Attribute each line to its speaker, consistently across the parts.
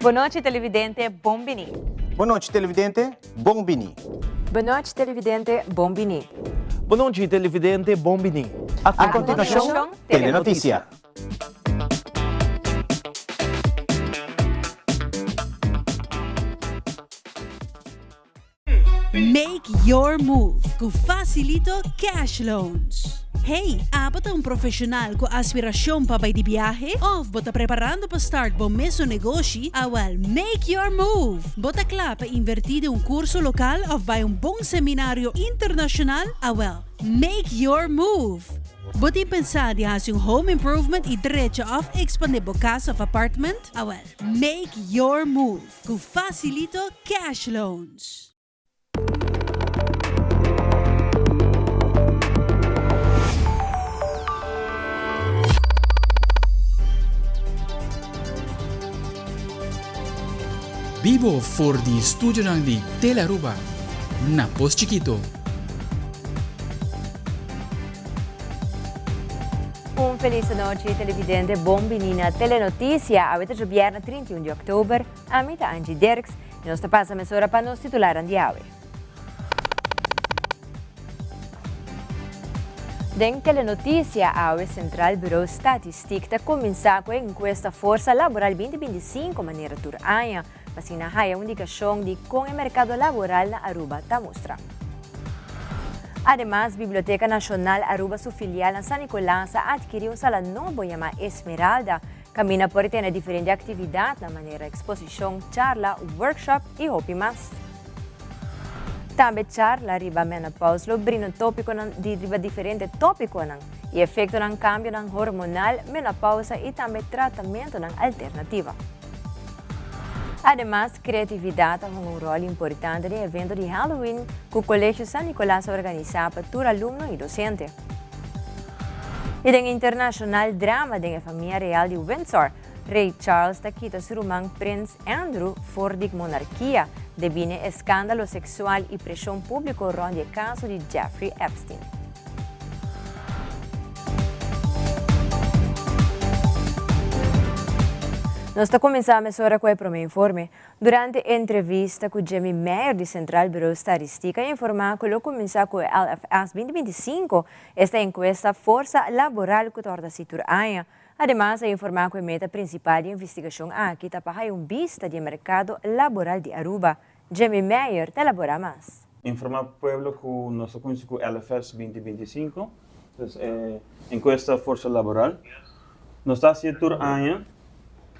Speaker 1: Boa noite, televidente Bombini.
Speaker 2: Boa noite, televidente Bombini.
Speaker 1: Boa noite, televidente Bombini.
Speaker 3: Boa noite, televidente Bombini.
Speaker 2: A continuação, Telenotícia.
Speaker 4: Make your move com Facilito Cash Loans. Hey, bota um profissional com aspiração para ir de viagem? Ou bota preparando para start bom mesmo negócio? Make your move. Bota claro para invertir em curso local ou vai bom seminário internacional? Make your move. Bota pensar em fazer home improvement e direito of expandir a casa of apartment? Make your move com Facilito Cash Loans.
Speaker 5: Vivo voor die studio di Telaruba, na Pos Chiquito.
Speaker 1: Feliz noite, televidente Bombini na Telenotícia. A vez viernes 31 de outubro, a mita Angie Dirks, e nós passa a mesura para nos titular de hoje. Den Telenotícia, a Central Bureau Statistic está começando com a encuesta Força Laboral 2025 maneira turanya, mas na haya indicação de como o mercado laboral na Aruba está mostrando. Además, Biblioteca Nacional Aruba, su filial en San Nicolás, adquirió un sala nuevo llamada Esmeralda. Camina por tener diferentes actividades, de manera exposición, charla, workshop y hopi más. También charla riba menopausa, lo brinda tópico de riba diferentes tópicos y efecto ng cambio ng hormonal, menopausa y también tratamiento ng alternativa. Además, creatividad juega un rol importante en el evento de Halloween que el Colegio San Nicolás organiza para todos alumnos y docentes. Y en internacional drama de la familia real de Windsor, Rey Charles quita su hermano Prince Andrew por la monarquía debido a escándalo sexual y presión pública ronda el caso de Jeffrey Epstein. Nós estamos começando agora com o primeiro informe. Durante a entrevista com Jamie Meyer, de Central Bureau Estatística, informou que ele começou com o LFS 2025, esta encuesta Força Laboral que torna se turanya. Además, informou que a meta principal de investigação aqui está para uma vista do mercado laboral de Aruba. Jamie Meyer te elabora mais.
Speaker 6: Informar ao pueblo que nós começamos com o LFS 2025, encuesta Força Laboral. Nós estamos a turanya.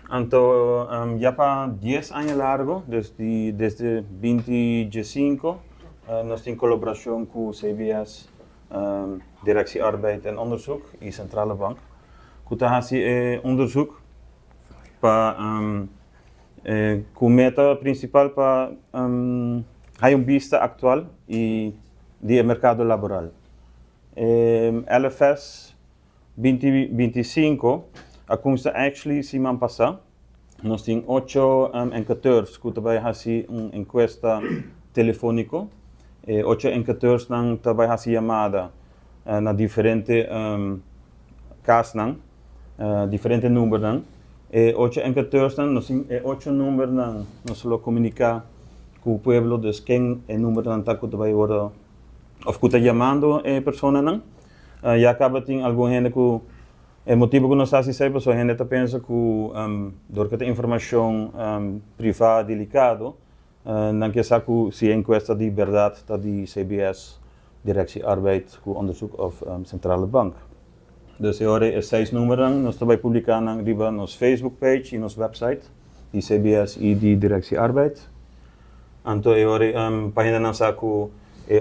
Speaker 6: Então, já para 10 anos largo, desde 2015, nós temos colaboração com o CBS, Directie Arbeid en Onderzoek e Centrale Bank. Que está fazendo onderzoek para com meta principal para uma vista atual e do mercado laboral. LFS 2025 a consta actually semana passada, nós temos 8 enquêteurs que também fazem uma encuesta telefônica, 8 enquêteurs também fazem chamada na diferentes casos, diferentes números, e 8 enquêteurs nós temos 8 números nós só comunicar com o povo de quem é o número que também agora ou que está chamando a pessoa, e acaba tendo alguma gente que o motivo que nós estamos a dizer, a gente pensa que, durante a informação privada e delicada, não quer saber se a encuesta de verdade está de CBS, Directie Arbeid, com o onderzoek of Centrale Bank. Dus agora, é 6 números, nós também publicamos no nosso Facebook page e nosso website, de CBS e de Directie Arbeid. Então, agora, para a gente não saber que o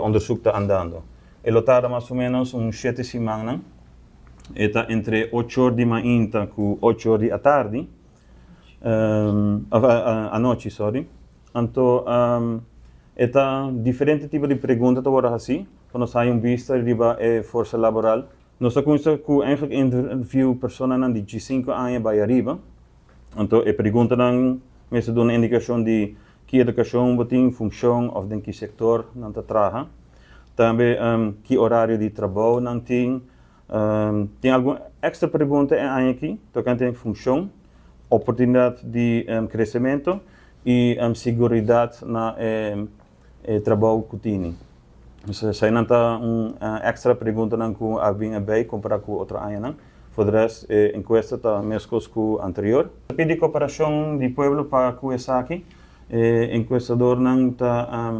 Speaker 6: onderzoek está andando. Ele tarda mais ou menos 7 semanas. Está entre 8 horas de manhã e 8 horas da tarde, à noite, sorry. Então, está diferente tipo de perguntas agora assim, quando sai vista de força laboral. Nós começamos com eigenlijk interview pessoas de 15 anos para arriba. Então, a pergunta não me dá uma indicação de que educação tem, função ou de que setor não trabalha. Também que horário de trabalho não tem. Tem alguma extra pergunta aqui, tocante à função, oportunidad de crecimiento y seguridad na trabalho que tem. Zij não tá extra pergunta não que havia bem comparar com outra área não. Por resto, encuesta tá mesmo com anterior. Pedi cooperação de pueblo para começar aqui. Enquestador não tá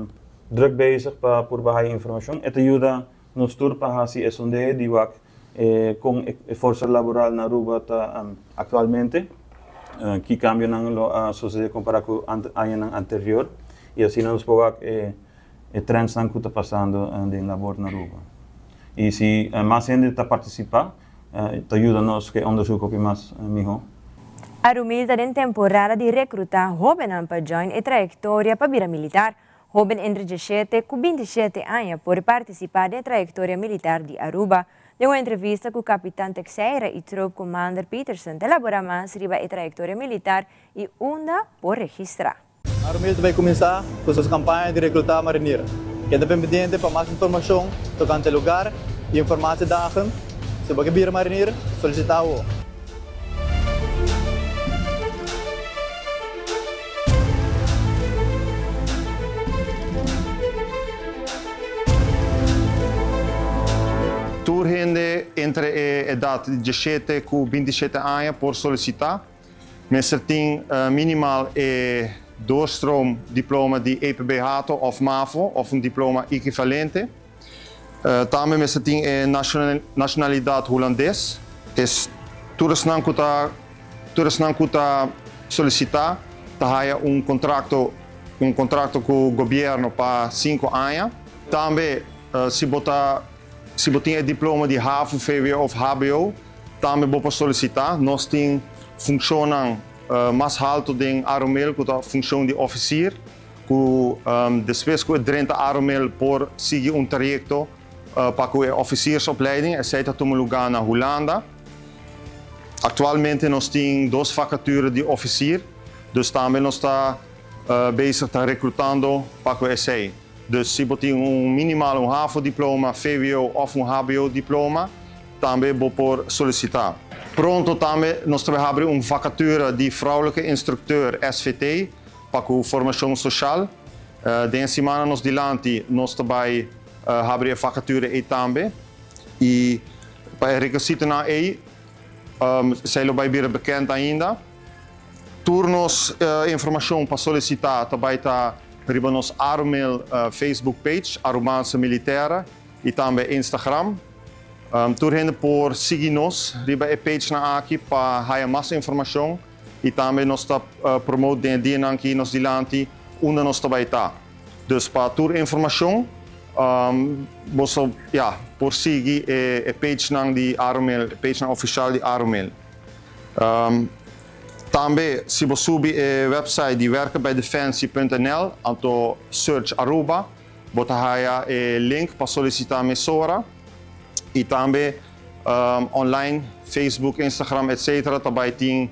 Speaker 6: druk bezig para por baixar informação. Esta ajuda nos tur para fazer esse sondeio de wak com força laboral na Aruba tá atualmente. Que cambia na sociedade comparado com a área anterior. E assim nos pode trends que está passando de labor na Aruba. E se mais gente está participando, ajuda-nos que onderzoek mais melhor.
Speaker 1: Arumil está em temporada de recrutar jovens para join a trajetória para vida militar. Jovem entre 17 e 27 anos por participar da trajetória militar de Aruba. De uma entrevista com o capitão Teixeira e Troop Commander Peterson, elabora mais sobre a trajetória militar e onda por registrar.
Speaker 7: Arumil vai começar com suas campanhas de recrutar marinheiros. Queda pendente para mais informação tocante ao lugar e informação da AHM. Se você quer marinheiro, solicitar o.
Speaker 2: Turgende entre a idade de 17 e 27 anos por solicitar. Mas tem minimaal doorstroom diploma de EPB-HATO of MAVO of een diploma equivalente. Também me tem nacionalidade holandês. Todos não kuta solicitar, tá contrato com o governo para 5 anos. Também se tem diploma de HAVO, VWO of HBO, também pode solicitar. Nós tem funciona mais alto do Arumil, que a função de oficier, que depois que 30 Arumil por seguir trajeto para a oficiersopleiding, aceita tomar lugar na Holanda. Atualmente nós temos 2 vacatures de oficier, dus também nós está bezig recrutando para o essay. Dus se você tem minimaal HAVO diploma, VWO of HBO diploma, também pode solicitar. Pronto também nós trabalhamos vacature de vrouwelijke instructeur SVT para a formação social. De semana nós dilante nós também hebben a vacature também. E para requisitos na zijn bij weer bekend ainda. Turnos informação para solicitar também está riba nos Arumil Facebook page, Arumaanse Militaire, e também Instagram. Turhende por seguir-nos, riba a page na aqui para ter mais informação e também nós está promover de dia aqui nos dilante onde nós também está. Dus para tur informação, você por seguir a page na de Arumil, a page na oficial de Arumil. Também se você subir a website de werkenbijdefensie.nl, então search Aruba, você vai ter link para solicitar mesora. E também online, Facebook, Instagram, etc. Também tem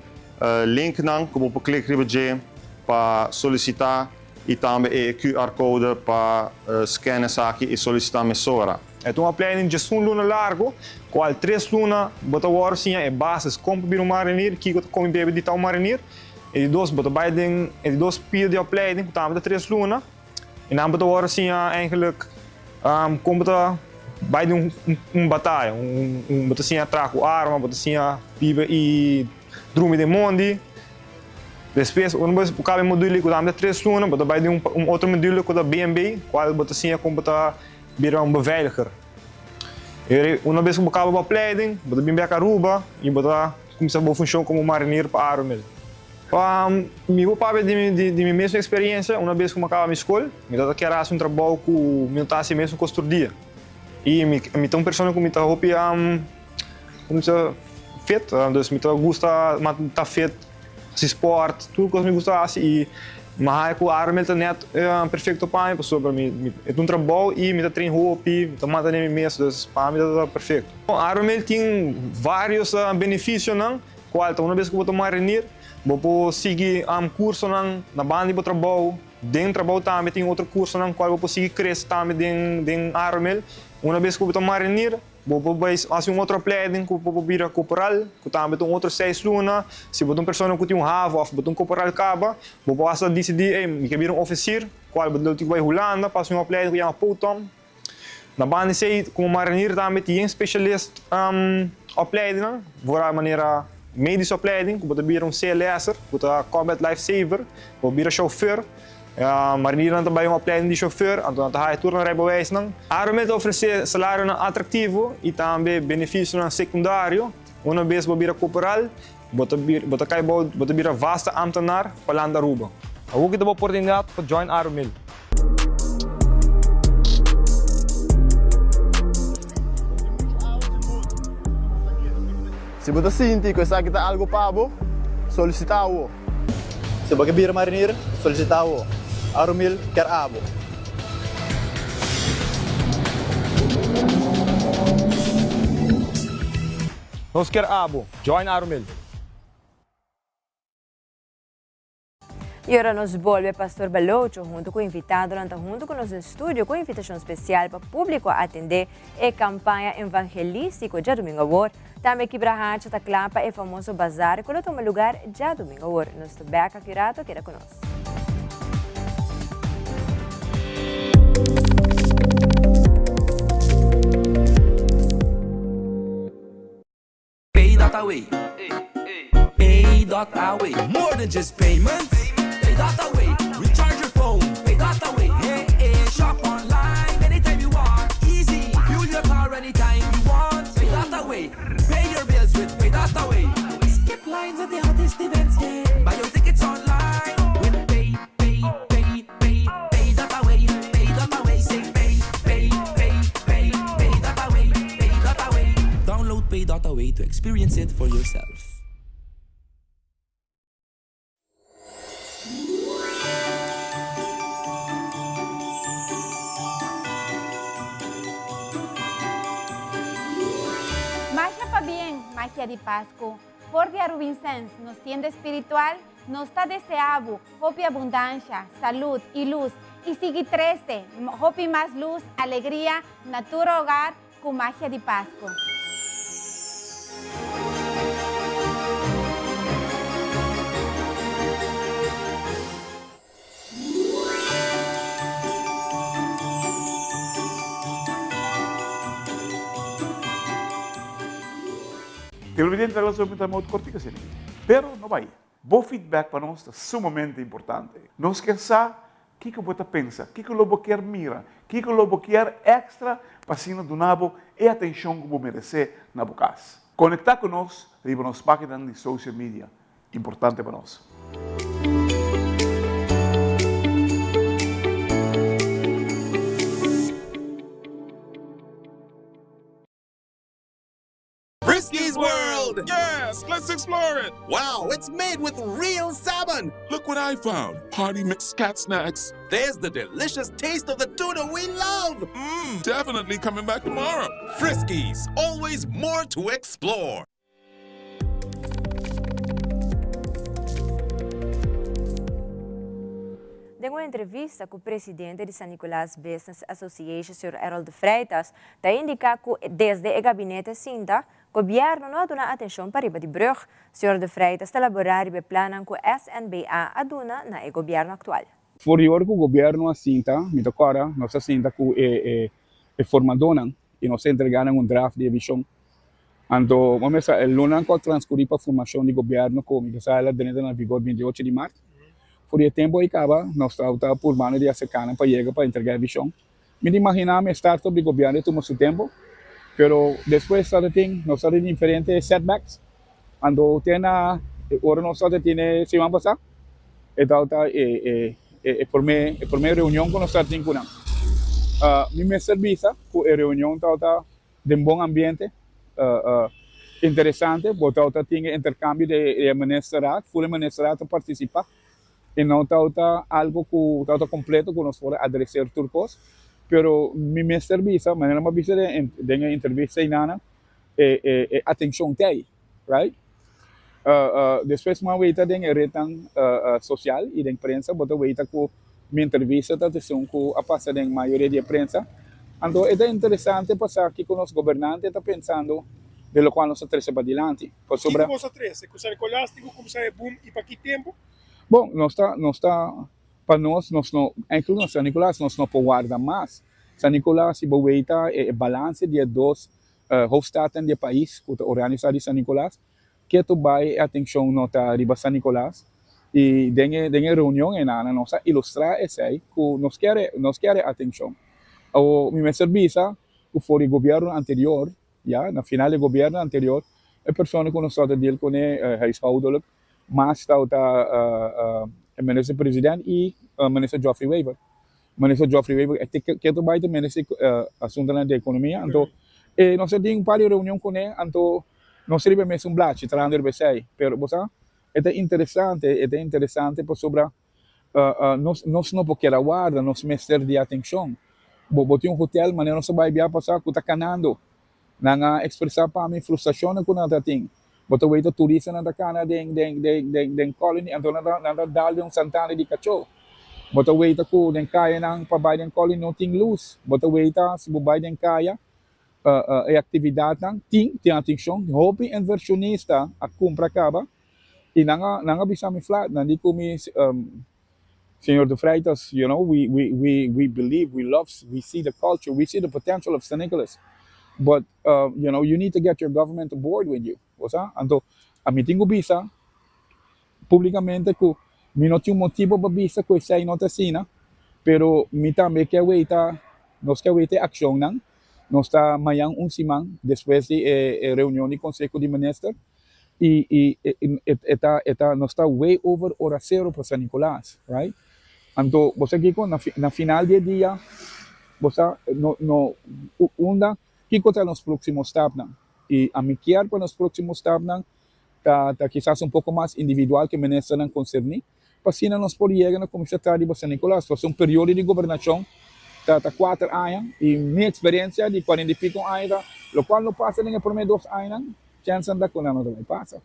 Speaker 2: link que você clicar para solicitar e também o QR code para scannen aqui e solicitar mesora.
Speaker 8: É uma opleiding de 1 luna largo, qual 3 luna bota agora sim é bases como para um marinheiro, que como bebe de tal marinheiro, e 2 bota beiden, e 2 pier de opleiding, que também 3 luna, e dan bota agora sim eigenlijk como para beide batalha, bota sim atraco arma, bota sim pibe e drume de mondi. Depois, vez por cada module que dá 3 luna, bota beide outro module que dá BNB, qual bota sim como para virar beveiliger. Uma vez que acaba a opleiding, bota bem a Aruba e bota começar a funcionar como marinheiro para Arumil. Meu pai de minha mesma experiência, uma vez que eu acaba a minha escola, me dá que era trabalho com meu tasse mesmo construir. E me tem uma pessoa que me está como se feito, dus me gosta tá feito esse esporte, tudo que me gosta assim e mas o Arumil tá net perfeito para mim, para mim é um trabalho e me dá treino roupa, me tá matando mim mesmo, dus para mim tá perfeito. Arumil tem vários benefícios não, qual uma vez que eu vou marinheiro, vou seguir curso na banda de trabalho, dentro do trabalho também tem outro curso não, qual vou seguir crescer também dentro Arumil. Uma vez que eu vou marinheiro, Depois, assim, outra opleiding, que você vira corporal, que também tem outros 6 lunas. Se você é uma pessoa que tem um ravo, ou você é um corporal caba, você pode decidir, eu quero virar um oficial, qual você vai Holanda, passa uma opleiding que chama Poutom. Na banda sei, como marinheiro também tem especialista opleiding, voor a maneira medische opleiding, que você vira um CLS'er, que é Combat Lifesaver, você vira chauffeur. Marinier também uma opleiding de chauffeur, então está aí turno rijbewijs não. Armel oferece salário ativo e também benefício secundário. Uma vez você vira corporal, você vira vasta ambtenaar para land Aruba.
Speaker 3: Hoe kita ba oportunidade para join Armil?
Speaker 7: Se você sente que está algo pabo, solicita-o. Se você vira marinheiro, solicita-o. Arumil quer abo.
Speaker 3: Nós quer abo, join Armil.
Speaker 1: E agora nos volve Pastor Balocho junto com o invitado, junto com o nosso estúdio, com invitação especial para o público a atender a campanha evangelística de domingo agora. Também que Brahacha está clapa é famoso bazar, que toma lugar já domingo agora. Nos Beca Curato, queda conosco.
Speaker 9: Pay.away. Pay.away. More than just payments. Pay.away. Recharge your phone. Pay.away. Hey, hey, shop online anytime you want. Easy. Fuel your car anytime you want. Pay.away. Pay your bills with Pay.away. Skip lines at the hottest events. Yeah. Buy your tickets online with Pay.away. Pay.away. Say Pay.away. Download Pay.away to experience it for yourself.
Speaker 10: Magia de Pascua, por de Arubincense, nos tienda espiritual, nos está deseado, hopi abundancia, salud y luz, y sigue 13, hopi más luz, alegría, natura hogar, con magia de Pascua.
Speaker 11: Televidente della sua vita molto cortica, sim. Pero não vai. Bom feedback para nós é sumamente importante. Nós queremos saber o que você pensa, o que você quer mirar, o que você quer extra para se não donabo e atenção que você merece na sua casa. Conectar com nós e nas páginas de social media. Importante para nós.
Speaker 12: Frisky's World! Yes, let's explore it! Wow, it's made with real salmon! Look what I found! Party mixed cat snacks. There's the delicious taste of the tuna we love! Definitely coming back tomorrow. Frisky's, always more to explore.
Speaker 1: Tengo uma entrevista com o presidente de San Nicolás Business Association, Sr. Harold Freitas, que indica que desde o gabinete Sinta, o governo não dá atenção para riba de Brug. Sr. de Freitas está elaborando e plano que o SNBA aduna na governo atual.
Speaker 5: Por o governo a Sinta, me tocara, nossa Sinta que é formadora e nós entregamos draft de visão. Então, vamos ver, o ano que transcorrer para a formação de governo, como que sai lá dentro na vigor 28 de março. Por esse tempo aí acaba, nós estamos por mano de acecana para chegar para entregar a visão. Me imaginava startup de governo tomou seu tempo, pero depois nós temos diferentes setbacks. Quando tem agora nós temos semana passada, então por minha reunião que nós temos com me serviço com a reunião de bom ambiente, interessante, porque tem intercâmbio de administrado, full administrado participar. E não está algo que está completo que nós podemos adressar turcos, pero meu serviço, maneira uma vista de entrevista e nada, atenção tem, right? Depois uma veita de retan social e de imprensa, bota veita que minha entrevista está dizendo que a passar da maioria de imprensa, Então, é interessante passar aqui com os governantes, está pensando de lo qual nós estamos para adiante.
Speaker 13: O que você traz? Com o Sanicolástico, como sai boom e para que tempo?
Speaker 5: Bom, nós para nós não, inclusive San Nicolás, nós não podemos guardar mais. San Nicolás, se você balance de dois hoofdsteden do país, que organizam San Nicolás, que tu vai atenção nota riba San Nicolás, e dengue reunião em Ana, nós ilustrar esse aí, que nós quer atenção. O meu serviço, que foi o governo anterior, já, na final do governo anterior, a pessoa que nós estamos deal com é huishoudelijk, mas está o minister-president e o minister Geoffrey Weber. Minister Geoffrey Weber que tu vai ter minister assunto da economia, então nós temos um par de reuniões com ele, então nós temos mesmo um blate tratando de você, pero você é interessante por sobre nós não podemos aguardar, nós mestre de atenção. Botar um hotel, mas nós vai viajar passar que está canando, não expressar para mim frustração com nada tem. Botar o turista na cana den colony, então nada dá um Santana de cachorro. Botar o que den kaya ng pabay den colony não tem luz. Botar o se bubay den kaya a atividade tem atenção, hobby inversionista a compra acaba e não bisa me flat, não digo me Senhor de Freitas, you know, we believe, we love, we see the culture, we see the potential of San Nicolas. But, you know, you need to get your government on board with you. Então, a mim tenho bisa, publicamente, que eu não tenho motivo para bisa que isso aí não está assim, pero eu também quero ver, nós queremos ver ação, nós está amanhã semana, depois de reunião do Conselho de Ministros, e nós está way over hora zero para San Nicolás, right? Então, você aqui na final do dia, você que está nos próximos steps, e a mim quer para nos próximos steps, tá quizás um pouco mais individual que ministro não concerne, para assim nós podemos chegar na Comissão de San Nicolás, fazer um período de governação, tá 4 anos, e minha experiência de 40 e pico anos, o qual não passa nem por meio 2 anos, chance de que não vai passar.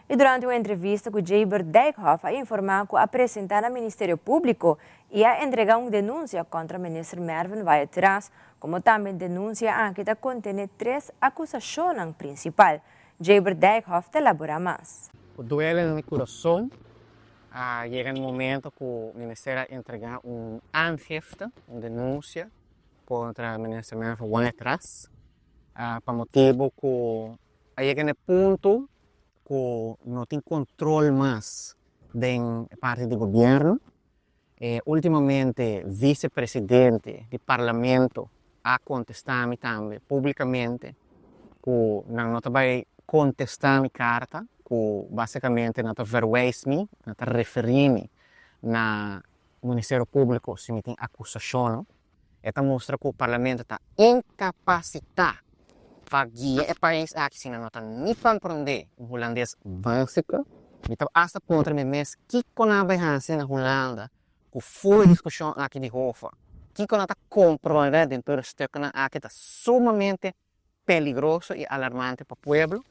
Speaker 1: E durante uma entrevista com Jaber Dijkhoff, a informar que apresentar ao Ministério Público e a entregar uma denúncia contra o ministro Mervin Valles, como também denúncia que contém 3 acusações principais. Jaber Dijkhoff elabora mais.
Speaker 14: Duele no coração, chega no momento que o Ministério entregar aangifte, uma denúncia contra o ministro Mervin Valles, para motivo que chega no ponto que não tem controle mais da parte do governo. Ultimamente, o vice-presidente do parlamento a contestar-me também publicamente que não vai contestar minha carta, que basicamente não verwijs-me, não referir-me no Ministério Público se me tem acusação. Isso mostra que o parlamento está incapacitado para guiar o país aqui, se não está nem compreender o holandês básico. Então, hasta contra mim mesmo, que não vai fazer na Holanda, que foi discussão aqui de Hofa, que não está compreendendo dentro do stuk aqui, está sumamente peligroso e alarmante para o povo.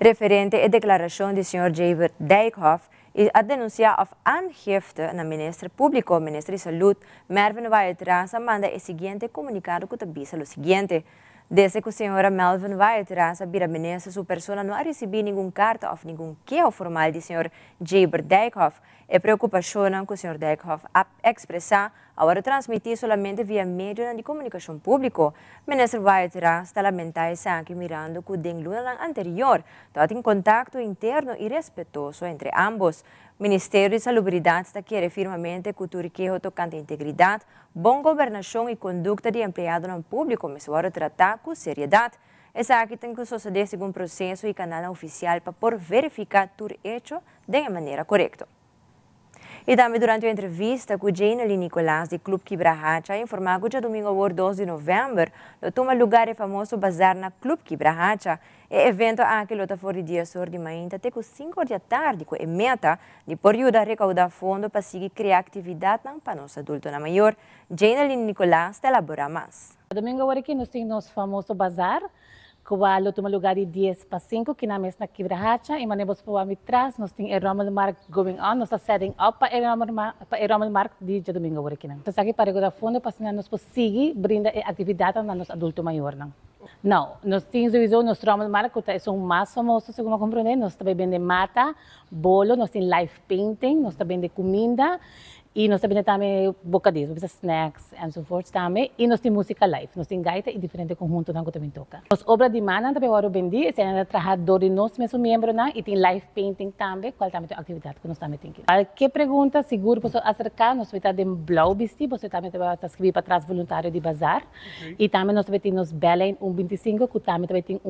Speaker 1: Referente à declaração do Sr. Jaber Dijkhoff, a denúncia of aangifte na Ministério Público, Ministério de Saúde, Mervin Valles, manda o seguinte comunicado que avisa o seguinte. Desde que a senhora Melvin Valles vira ministra, sua pessoa não recebeu nenhuma carta ou nenhum queijo formal do Sr. Jaber Dijkhoff. A preocupação que o Sr. Dijkhoff expressa agora transmitir somente via meio de comunicação público. O ministro Valles está lamentando que mirando que o luna anterior está em contato interno e respeitoso entre ambos. O Ministério de Salubridade está querendo firmemente que o turquejo tocante a integridade, boa governação e conduta de empregado no público, mas agora tratar com seriedade. Essa aqui tem que suceder segundo processo e canal oficial para por verificar tudo hecho de maneira correta. E também durante a entrevista com Jane Nicolás, do Clube Quibrahacha, informau que domingo 2 de novembro, toma lugar o famoso bazar na Clube Quibrahacha. O evento aqui está fora de dia sur de manhã, até 5 da tarde, com a meta de por ajudar a recaudar fundo para seguir criar atividade para nosso adulto na maior. Jane Nicolás elabora mais.
Speaker 15: Domingo aqui nós temos nosso famoso bazar, Kualo lugar de 10 para 5, que na mesma quebrahacha, e manebos po kami tras, nos ting Rommel Mark going on, nos setting up pa Rommel Mark di domingo wari kinang. Tapos aqui para o fundo, para na nos posigi, brinda atividade na nos adulto maior nang. Não, nós temos o nosso Rommel Mark, que é o mais famoso, segundo compreender, nós também vendemos mata, bolo, nós temos live painting, nós também vendemos comida, e nós também temos bocadinhos, snacks and so forth também, e nós temos música live, nós temos gaita e diferentes conjuntos que também toca. Nós obra de mana também agora vendi, se ainda trabalhadores nós mesmos membros na e tem live painting também, qual também tem atividade que nós também temos. Qualquer pergunta, seguro você acercar, nós vamos ter um blau vesti, você também vai escrever para trás voluntário de bazar, e também nós vamos ter nos Belen 25, que também tem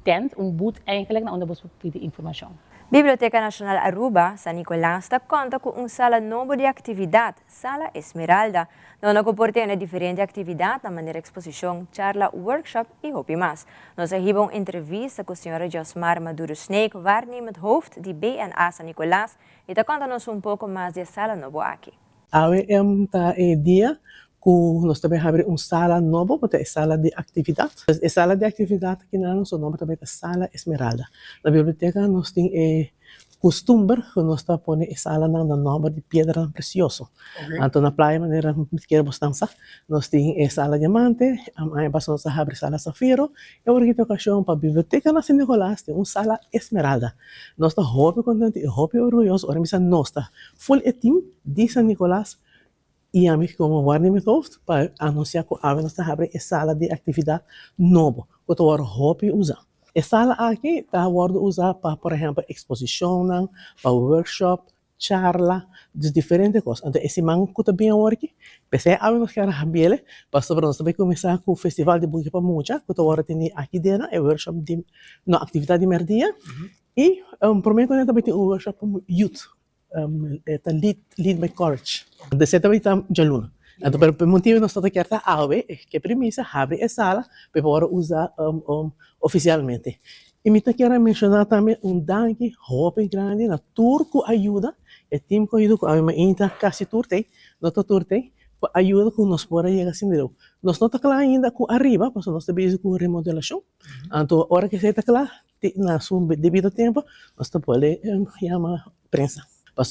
Speaker 15: tent, booth eigenlijk, na onde você pedir informação.
Speaker 1: Biblioteca Nacional Aruba, San Nicolás, conta com sala novo de atividade, Sala Esmeralda, onde comporta diferente atividade na maneira exposição, charla, workshop e hobby mais. Nós recebemos entrevista com a senhora Josmar Maduro Snake, waarnemend hoofd de BNA San Nicolás, e conta-nos pouco mais de sala novo aqui.
Speaker 16: Hoje é dia que nós também abrimos sala nova, porque é sala de atividade. A sala de atividade que nós nome também é Sala Esmeralda. Na biblioteca nós temos costume que nós põe a sala na nome de pedra preciosa. Então na praia maneira que dançar, nós temos a sala diamante, aí nós abrimos a sala safiro, e agora que ocasião para a biblioteca na San Nicolás tem uma sala Esmeralda. Nós estamos muito contentes e muito orgulhosos, agora mesmo nós estamos full team de San Nicolás. E a mim, como waarnemend hoofd, para anunciar que a nós abrimos a sala de atividade nova, que tu vai hobby usar. A sala aqui está usar para, por exemplo, exposição, para workshop, charla, de diferentes coisas. Então, esse mango que está bem aqui, pensei a nós queremos abrir, para sobre nós também começar com o festival de Buque para Mucha, que tu vai ter aqui dentro, é workshop de, na atividade de merdia, e por mim também tem um workshop youth. Lead by courage. De certa vez já luna. Então, por motivo nós estamos aqui a ver que premissa abre a sala para poder usar oficialmente. E me quero mencionar também danke hobby grande na tour que ajuda, o time que ajuda, a mim quase tour tem, não tour tem, ajuda que nós podemos chegar assim de nós não estamos ainda com arriba, porque nós estamos com remodelação. Então, a hora que você está claro, na seu devido tempo, nós podemos chamar prensa.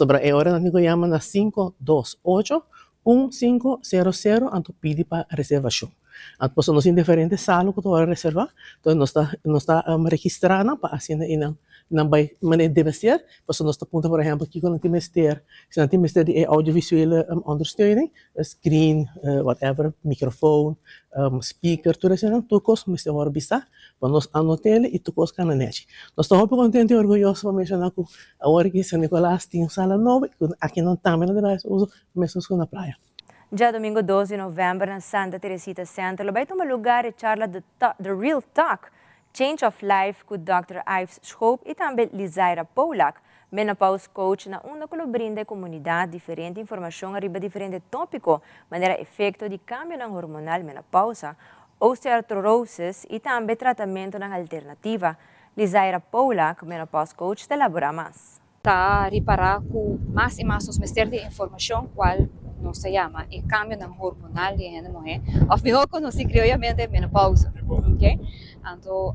Speaker 16: Para a hora que chama na 528-1500, então pede para reservação. Então, nós temos diferentes salas que você reservar, então nós estamos registrando para assim não vai deve ser, porque nós estamos por exemplo aqui com o ministério, se o ministério de audiovisuele ondersteuning, screen, whatever, microfoon, speaker, tudo isso, todos nós temos bisa, para nós anotar e todos can net. Nós estamos muito contentes e orgulhosos para mencionar que agora que San Nicolás tem uma sala nova, aqui não também não deve uso mesmo na praia.
Speaker 1: Já domingo 12 de novembro, na Santa Teresita Center, vai tomar lugar a charla The Real Talk, Change of Life com Dr. Ives Schoop e também Lizaira Poulak, menopause coach na onde brinda a comunidade diferente informação arriba diferente tópico, maneira efeito de cambio na hormonal menopausa, osteoartrose e também tratamento na alternativa. Lizaira Poulak, menopause coach, elabora mais.
Speaker 17: Está reparar com mais e mais os mistérios de informação, qual não se chama e cambio na hormonal de a mulher. Of melhor conheci criolamente menopausa, ok? Então,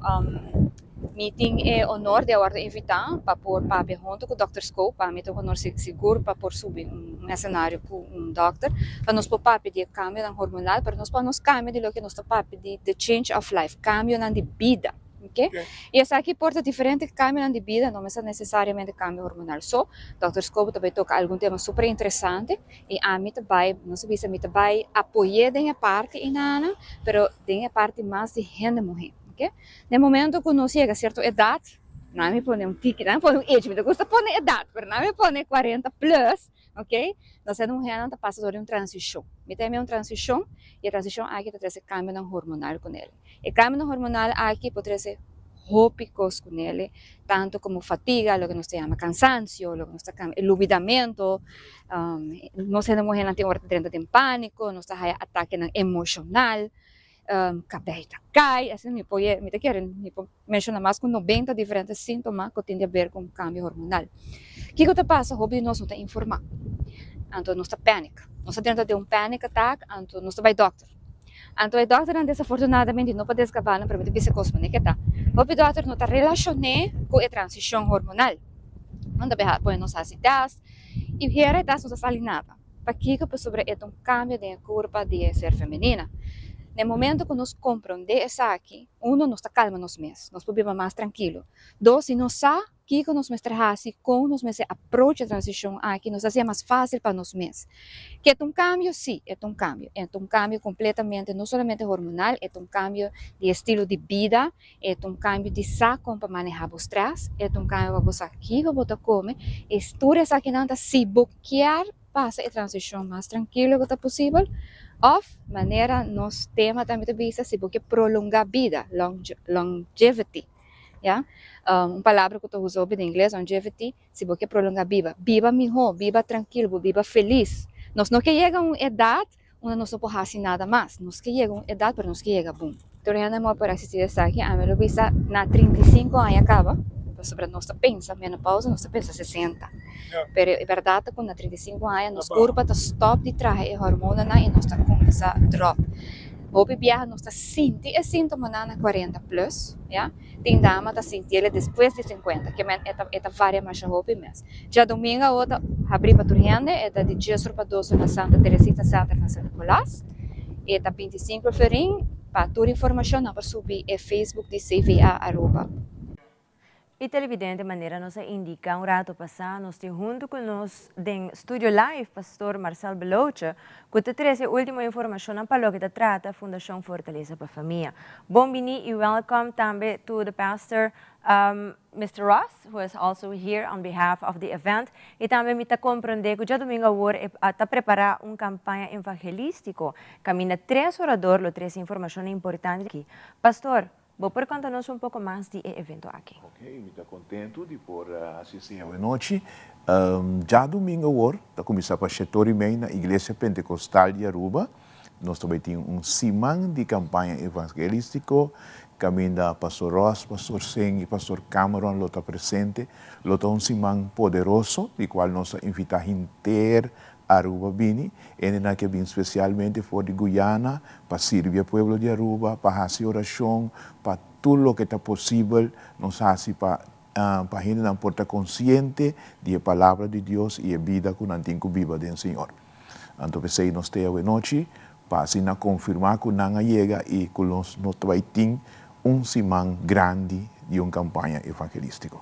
Speaker 17: meeting é honor de agora invitar para pôr papi junto com o Dr. Schoop, para mim é honor seguro para pôr subir cenário com doctor, para nós pôr papi de cambio na hormonal, para nós pôr nos cambio de lo que nós papi de the change of life, cambio na de vida. Okay? E essa aqui porta diferente cambio de vida, não é necessariamente cambio hormonal. So, Dr. Schoop também toca algum tema super interessante e a mim também, não sei se a mim também apoia a parte inana, mas tem a parte mais de gente mulher. Okay? No momento que nós chega a certa idade, não me põe ticket, não me põe age, me gusta pôr idade, mas não me põe 40 plus, ok? Nós é mulher não passa por uma transição. Me tem uma transição e a transição aqui está trazendo cambio hormonal com ele. E cambio hormonal aqui pode trazer rópicos com ele, tanto como fatiga, lo que nós chama cansancio, lo que nós chama elubidamento, nós é mulher não tem hora de pânico, nós está ataque emocional, cabelo cai, assim me te quero mencionar mais com 90 diferentes sintomas que tem a ver com cambio hormonal. O que está passando? Hobby nós não está informado. Então nós está pânico. Nós está dentro de panic attack, então nós vai doctor. Então, o doutor, desafortunadamente, não pode escapar, não permite bisa cosmonica. O doutor não está relacionado com a transição hormonal. Não deve pôr nos acidas e here está não está nada. Para que sobre um cambio de curva de ser feminina. No momento que nós compreendemos isso aqui, não está calma nos meses, nós podemos mais tranquilo. Dois, se nós sabemos que nós mestramos com nós meses approach a transição aqui, nos faz mais fácil para nós meses. Que é cambio, sim, é um cambio completamente, não somente hormonal, é um cambio de estilo de vida, é um cambio de saco para manejar o stress, é um cambio para você aqui, para você comer, estudos aqui não está se bloquear, passa a transição mais tranquilo que possível. Of maneira nos tema também de vista se porque prolongar a vida, longevity, yeah? Palavra que eu uso em inglês, longevity, se porque prolongar a vida, viva melhor, viva tranquilo, viva feliz. Nós não que chega a uma idade, onde nós não podemos fazer nada mais, nós que chega a uma idade, mas nós que chega bom. Então, eu não por assistir essa aqui, a minha vista na 35 anos acaba, sobre nossa pensa, menopausa, nossa pensa 60. Pero é verdade que na 35 anos, nos curva está stop de traje a hormona e nós está começa a drop. Hoje viaja nós está sente é sintoma na 40 plus, já? Tem dama está sentindo depois de 50, que é varia mais hoje mesmo. Já domingo outra abrir para turriande, é de 10 para 12 na Santa Teresita Center na São Nicolás, é 25 ferim para toda informação na para subir é Facebook de CVA @
Speaker 1: E televidente maneira nos indica rato passado, nós temos junto com nós em Studio Live, Pastor Marcel Belocha, que te traz a última informação para o que trata a Fundação Fortaleza para a Família. Bom-vindo e welcome também to the pastor, Mr. Ross, who is also here on behalf of the event. E também me está compreender que já domingo agora está preparar uma campanha evangelística. Camina 3 oradores, 3 informações importantes aqui. Pastor, vou por contar-nos pouco mais de evento aqui.
Speaker 18: Ok, me está contento de por assistir a noite. Já domingo agora, está começando para 7h30 na Igreja Pentecostal de Aruba. Nós também temos semana de campanha evangelística. Caminha Pastor Ross, Pastor Seng e Pastor Cameron lo está presente. Lo está semana poderoso, de qual nós invitamos inteiro Aruba Bini, e que vem especialmente for de Guyana, para servir o povo de Aruba, para fazer oração, para tudo o que está possível, nós fazemos para a gente não porta consciente da palavra de Deus e a vida que nós temos viva do Senhor. Então, nós temos a noite, para assim confirmar que nós chega e que nós vai ter semana grande de uma campanha evangelística.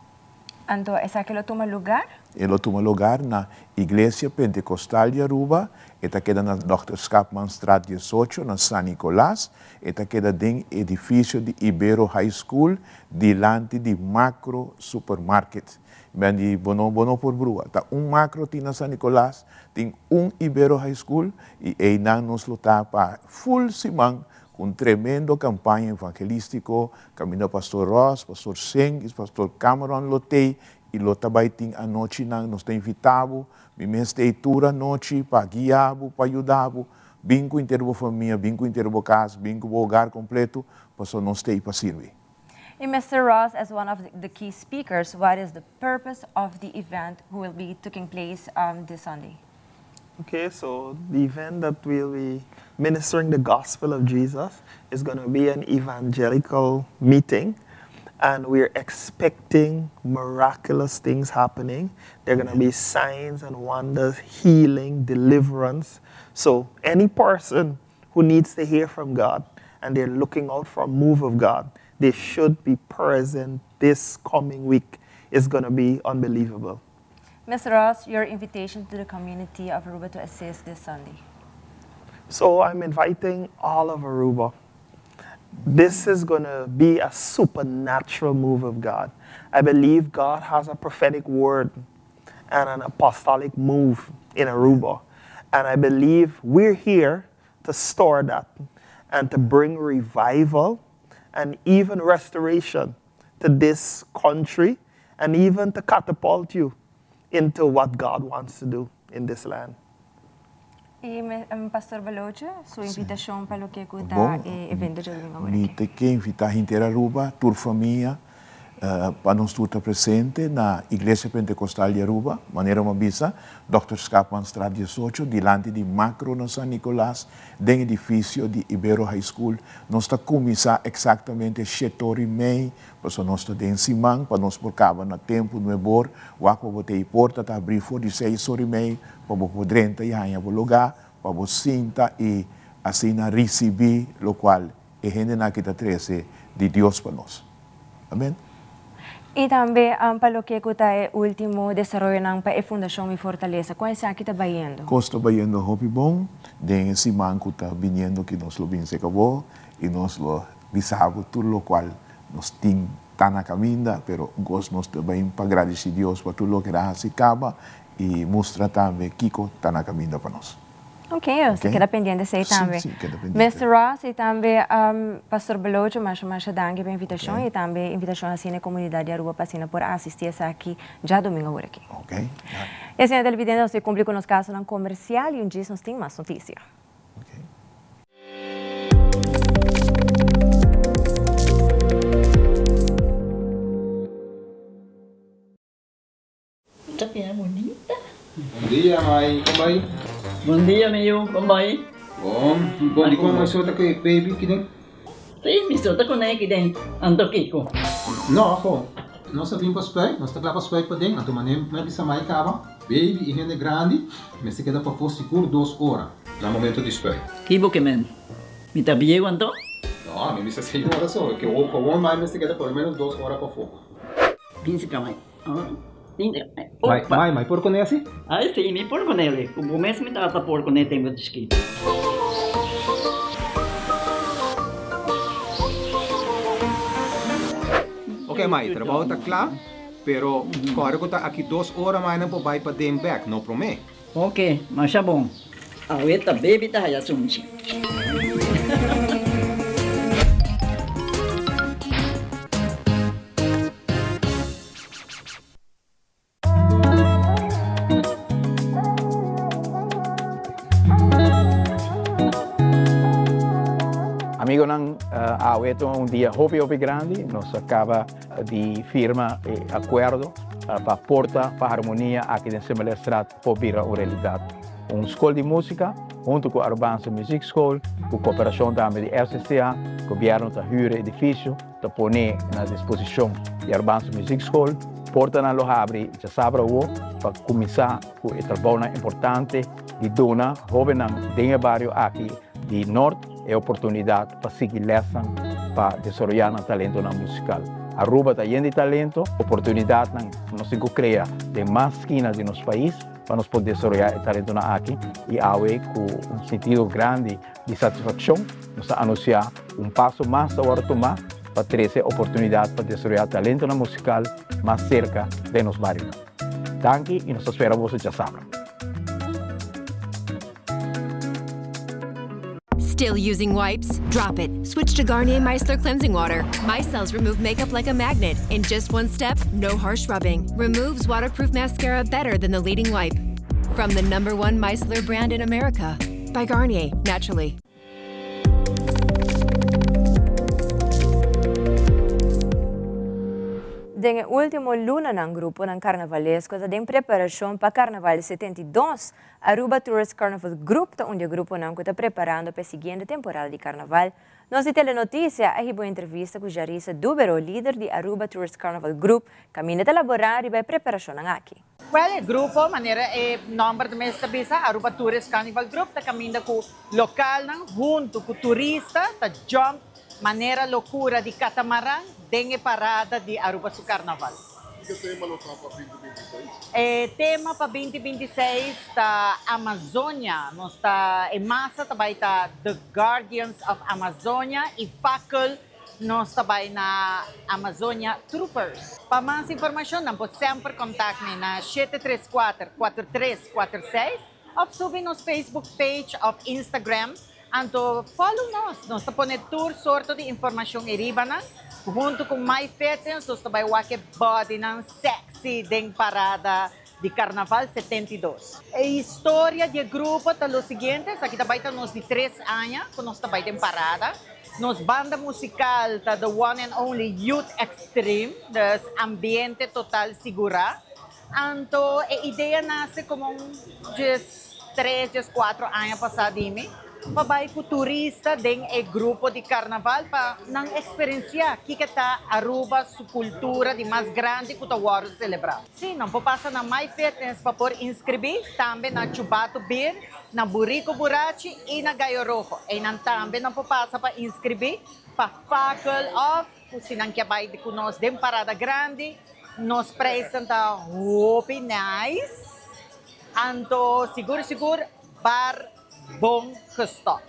Speaker 1: Então, essa que toma lugar?
Speaker 18: Ele toma lugar na Igreja Pentecostal de Aruba, esta queda na Dr. Scapman Straat 18, na San Nicolás, esta queda dentro do edifício de Ibero High School, diante de Macro Supermarket. Ben de Bono por Brua. Tá macro na San Nicolás, tem Ibero High School, e aí nos lutar para full semana, com tremendo campanha evangelística, caminho Pastor Ross, Pastor Seng, Pastor Cameron Lotei, e Lotabaiting a noite nós tem invitado, mesmo leitura a noite para guiar, para ajudar, bem com a família, bem com a casa, bem com o hogar completo, para nós ter para servir.
Speaker 1: And Mr. Ross, as one of the key speakers, what is the purpose of the event who will be taking place this Sunday?
Speaker 19: Okay, so the event that will be ministering the gospel of Jesus is going to be an evangelical meeting, and we're expecting miraculous things happening. There are going to be signs and wonders, healing, deliverance. So any person who needs to hear from God and they're looking out for a move of God, they should be present this coming week. It's going to be unbelievable.
Speaker 1: Mr. Ross, your invitation to the community of Aruba to assist this Sunday.
Speaker 19: So I'm inviting all of Aruba. This is going to be a supernatural move of God. I believe God has a prophetic word and an apostolic move in Aruba. And I believe we're here to store that and to bring revival and even restoration to this country and even to catapult you into what God wants to do in this land.
Speaker 1: E Pastor Belocha, sua invitação para o que está evento de domingo.
Speaker 18: Me te que invitar a inteira Aruba, tua família, para nós estar presente na Igreja Pentecostal de Aruba, maneira mabisa, Dr. Scapman Straat 18, diante de Macro no San Nicolás, do edifício de Ibero High School. Nós está começar exatamente 7h30, para nós estar em Simão, para nós por cabo no tempo, no ebor, o aqua botei porta, tá abrir for de 6h30, para poder entrar e arranhar o lugar, para você sentar e assim receber, o qual é gente na que está 13 de Deus para nós. Amém?
Speaker 1: E também, para o que é o último desenvolvimento para a Fundação e Fortaleza, qual é a que está vendo?
Speaker 18: Costa vendo hopi bom, den esse manco está vindo que nós lo bem se acabou e nós lo bisabo tudo o qual nós tem tá na caminho, pero gosto nós também para agradecer a Deus por tudo o que já se acaba e mostrar também que está na caminho para nós.
Speaker 1: Ok, você queda pendente de também.
Speaker 18: Sim, queda pendente.
Speaker 1: Mr. Ross e também Pastor Belojo, mas danke pela invitação e também invitação assim na comunidade de Aruba para por assistir aqui já domingo aqui.
Speaker 18: Ok.
Speaker 1: E assim, a televidente, nós cumprimos com os casos no comercial e dia nós temos mais notícias.
Speaker 20: Tapinha bonita.
Speaker 21: Bom dia, mãe. Como vai?
Speaker 20: Bom dia, meu. Como vai?
Speaker 21: Bom dia, como você está aqui, baby? Que tem?
Speaker 20: Sim, me solta com ele que tem. Ando Kiko.
Speaker 21: Não, pô. Nós vimos para os pés, nós estamos lá para os pés para dentro. Então, maneira, não é que mais acaba. Baby e gente grande, mas se queda para for seguro 2 horas. No momento de espera.
Speaker 20: Kibo que men. Me tá bem quanto?
Speaker 21: Não, a mim me 6 horas só. Que o bom mais se queda por menos 2 horas para fogo.
Speaker 20: Pince camai.
Speaker 21: Mãe, por conhece?
Speaker 20: Ah, sim, me por com ele. O começo me tava por com ele tem muito escrito.
Speaker 21: Ok, mãe, trabalho está claro, pero agora que está aqui 2 horas mais não pode ir para dem back, não promete.
Speaker 20: Ok, mas é bom. A ueta baby tá aí assunto.
Speaker 22: Amigo nang aweto dia hopi grande, nós acaba de firma acordo para porta para harmonia aqui em Semana Strat para virar uma realidade. Escola de música, junto com a Urbanse Music School, com cooperação também de FCCA, o governo está hyre edifício, está poner na disposição de Urbanse Music School, porta na loja abre já sabe para começar com o trabalho importante de dona jovem dentro do bairro aqui de norte. É oportunidade para seguir lesson para desenvolver o talento na musical. Aruba está cheio de talento, oportunidade nós criar de mais esquinas de nosso país para nós poder desenvolver o talento na aqui e com sentido grande de satisfação, nós anunciar passo mais agora tomar para trazer oportunidade para desenvolver o talento na musical mais cerca de nosso bairro. Danke e nós esperamos já sabe.
Speaker 23: Still using wipes? Drop it. Switch to Garnier Micellar Cleansing Water. Micelles remove makeup like a magnet. In just one step, no harsh rubbing. Removes waterproof mascara better than the leading wipe. From the #1 micellar brand in America. By Garnier, naturally.
Speaker 1: Deng último luna ng grupo ng Carnavalesco sa ding preparasyon pa Carnaval 72, Aruba Tourist Carnival Group ta onde grupo nang está preparando para a seguinte temporada de Carnaval. Nós de Telenotícia a hibo entrevista com Jarissa Dubero, líder de Aruba Tourist Carnival Group, caminho de elaborar e vai preparação ng aqui.
Speaker 24: Well, o grupo, maneira number de mês bisa, Aruba Tourist Carnival Group, ta caminho com local nang junto com turista, ta jump maneira loucura de catamaran, dengue parada de Aruba su Carnaval.
Speaker 25: Que tema local para 2026?
Speaker 24: Tema para 2026 da Amazônia. Nós está em massa também tá The Guardians of Amazonia e Facul nós também na Amazônia Troopers. Para mais informação, não pode sempre contactar na 734-4346 ou subir nos Facebook page of Instagram. Anto follow nós está pondo tour sorto de informação iribana junto com My Fitness, nós também wake body ng sexy deng parada de Carnaval 72. A história do grupo é o seguinte, aqui também nós de 3 anos, que nós também tem parada. Nos banda musical ta the one and only Youth Extreme, das ambiente total segura. Anto, ideia nasce como just 4 anos passadimi. Pabay ko turista ding grupo de carnaval pa nang experiencia kikita Aruba su cultura de mais grande que tawaro celebrar. Sim, não passa na My Fitness para por inscrever também na Chubato Beer, na Burico Burachi e na Gayo Rojo. E nan também não passa para inscrever para Facle of, se não quer de conosco de Parada Grande, nos apresenta Hopi Nice, anto seguro bar bom gestock.